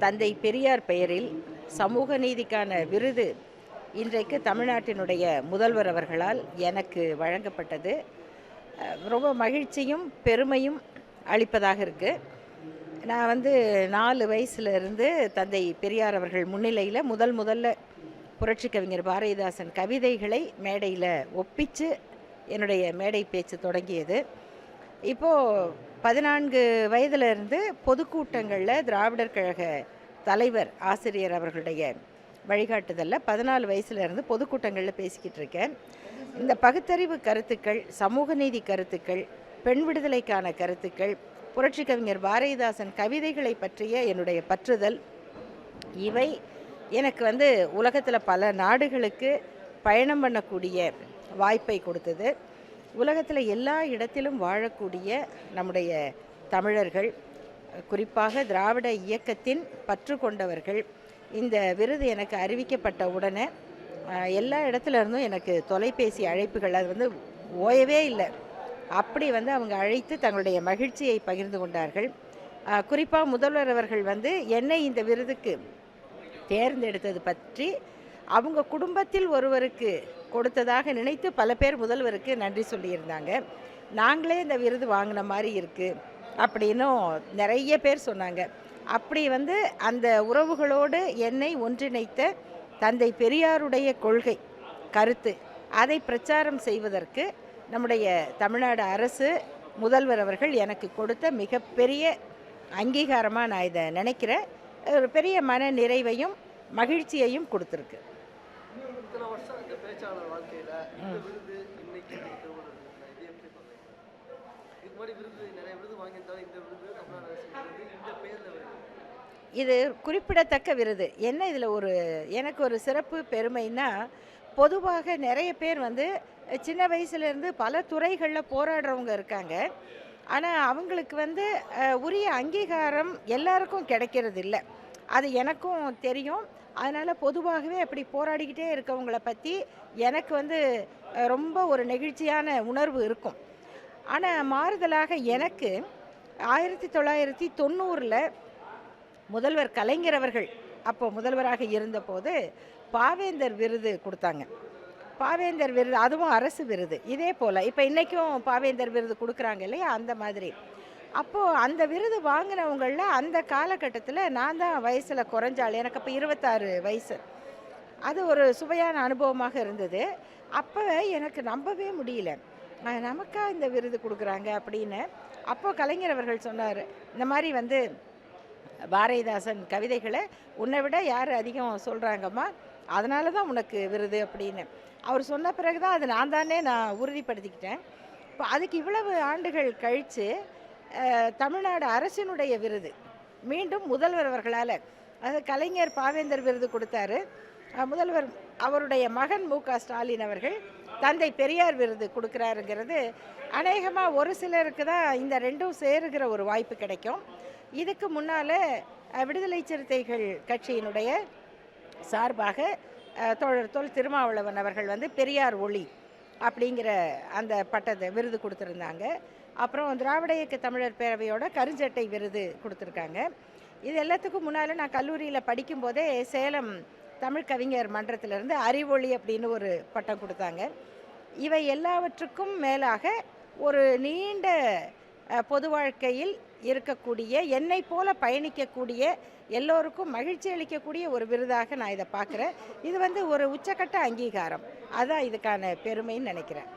தந்தை பெரியார் பெயரில் சமூக நீதிக்கான விருது இன்றைக்கு தமிழ்நாட்டினுடைய முதல்வர் அவர்களால் எனக்கு வழங்கப்பட்டது. ரொம்ப மகிழ்ச்சியும் பெருமையும் அளிப்பதாக இருக்குது. நான் 4 வயசுலேருந்து தந்தை பெரியார் அவர்கள் முன்னிலையில் முதல்ல புரட்சி கவிஞர் பாரதிதாசன் கவிதைகளை மேடையில் ஒப்பித்து என்னுடைய மேடை பேச்சு தொடங்கியது. இப்போது 14 வயதிலிருந்து பொதுக்கூட்டங்களில் திராவிடர் கழக தலைவர் ஆசிரியர் அவர்களுடைய வழிகாட்டுதலில் 14 வயசுலேருந்து பொதுக்கூட்டங்களில் பேசிக்கிட்டு இருக்கேன். இந்த பகுத்தறிவு கருத்துக்கள், சமூக நீதி கருத்துக்கள், பெண் விடுதலைக்கான கருத்துக்கள், புரட்சி கவிஞர் பாரதிதாசன் கவிதைகளை பற்றிய என்னுடைய பற்றுதல், இவை எனக்கு உலகத்தில் பல நாடுகளுக்கு பயணம் பண்ணக்கூடிய வாய்ப்பை கொடுத்தது. உலகத்தில் எல்லா இடத்திலும் வாழக்கூடிய நம்முடைய தமிழர்கள், குறிப்பாக திராவிட இயக்கத்தின் பற்று கொண்டவர்கள், இந்த விருது எனக்கு அறிவிக்கப்பட்ட உடனே எல்லா இடத்துல இருந்தும் எனக்கு தொலைபேசி அழைப்புகள் அது ஓயவே இல்லை. அப்படி அவங்க அழைத்து தங்களுடைய மகிழ்ச்சியை பகிர்ந்து கொண்டார்கள். குறிப்பாக முதல்வர் அவர்கள் என்னை இந்த விருதுக்கு தேர்ந்தெடுத்தது பற்றி அவங்க குடும்பத்தில் ஒருவருக்கு கொடுத்ததாக நினைத்து பல பேர் முதல்வருக்கு நன்றி சொல்லியிருந்தாங்க. நாங்களே இந்த விருது வாங்கின மாதிரி இருக்குது அப்படின்னும் நிறைய பேர் சொன்னாங்க. அப்படி அந்த உறவுகளோடு என்னை ஒன்றிணைத்த தந்தை பெரியாருடைய கொள்கை கருத்து அதை பிரச்சாரம் செய்வதற்கு நம்முடைய தமிழ்நாடு அரசு முதல்வர் அவர்கள் எனக்கு கொடுத்த மிகப்பெரிய அங்கீகாரமாக நான் இதை நினைக்கிறேன். ஒரு பெரிய மன நிறைவையும் மகிழ்ச்சியையும் கொடுத்துருக்கு. இது குறிப்பிடத்தக்க விருது. என்ன இதில் எனக்கு ஒரு சிறப்பு பெருமைன்னா, பொதுவாக நிறைய பேர் சின்ன வயசுலேருந்து பல துறைகளில் போராடுறவங்க இருக்காங்க. ஆனால் அவங்களுக்கு உரிய அங்கீகாரம் எல்லாருக்கும் கிடைக்கிறது இல்லை. அது எனக்கும் தெரியும். அதனால் பொதுவாகவே அப்படி போராடிக்கிட்டே இருக்கவங்கள பற்றி எனக்கு ரொம்ப ஒரு நெகிழ்ச்சியான உணர்வு இருக்கும். ஆனால் மாறுதலாக எனக்கு 1990 முதல்வர் கலைஞர் அவர்கள் அப்போ முதல்வராக இருந்தபோது பாவேந்தர் விருது கொடுத்தாங்க. பாவேந்தர் விருது அதுவும் அரசு விருது. இதே போல் இப்போ இன்றைக்கும் பாவேந்தர் விருது கொடுக்குறாங்க இல்லையா, அந்த மாதிரி. அப்போது அந்த விருது வாங்கினவங்களில் அந்த காலகட்டத்தில் நான் தான் வயசில் குறைஞ்சாள். எனக்கு அப்போ 26 வயசு. அது ஒரு சுவையான அனுபவமாக இருந்தது. அப்போ எனக்கு நம்பவே முடியல, நமக்கா இந்த விருது கொடுக்குறாங்க அப்படின்னு. அப்போது கலைஞர் அவர்கள் சொன்னார், இந்த மாதிரி பாரதிதாசன் கவிதைகளை உன்னை விட யார் அதிகம் சொல்கிறாங்கம்மா, அதனால தான் உனக்கு விருது அப்படின்னு அவர் சொன்ன பிறகு தான் அது நான் உறுதிப்படுத்திக்கிட்டேன். இப்போ அதுக்கு இவ்வளவு ஆண்டுகள் கழித்து தமிழ்நாடு அரசினுடைய விருது மீண்டும் முதல்வர் அவர்களால், அது கலைஞர் பாவேந்தர் விருது கொடுத்தாரு. முதல்வர் அவருடைய மகன் மு.க. ஸ்டாலின் அவர்கள் தந்தை பெரியார் விருது கொடுக்குறாருங்கிறது அநேகமாக ஒரு சிலருக்கு தான் இந்த ரெண்டும் சேருகிற ஒரு வாய்ப்பு கிடைக்கும். இதுக்கு முன்னால் விடுதலை சிறுத்தைகள் கட்சியினுடைய சார்பாக தோழர் தொல் திருமாவளவன் அவர்கள் பெரியார் ஒளி அப்படிங்கிற அந்த பட்டத்தை விருது கொடுத்துருந்தாங்க. அப்புறம் திராவிட இயக்க தமிழர் பேரவையோட கருஞ்சட்டை விருது கொடுத்துருக்காங்க. இது எல்லாத்துக்கும் முன்னால் நான் கல்லூரியில் படிக்கும்போதே சேலம் தமிழ் கவிஞர் மன்றத்திலேருந்து அறிவொளி அப்படின்னு ஒரு பட்டம் கொடுத்தாங்க. இவை எல்லாவற்றுக்கும் மேலாக ஒரு நீண்ட பொது வாழ்க்கையில் இருக்கக்கூடிய என்னை போல பயணிக்கக்கூடிய எல்லோருக்கும் மகிழ்ச்சி அளிக்கக்கூடிய ஒரு விருதாக நான் இதை பார்க்குறேன். இது ஒரு உச்சக்கட்ட அங்கீகாரம். அதுதான் இதுக்கான பெருமைன்னு நினைக்கிறேன்.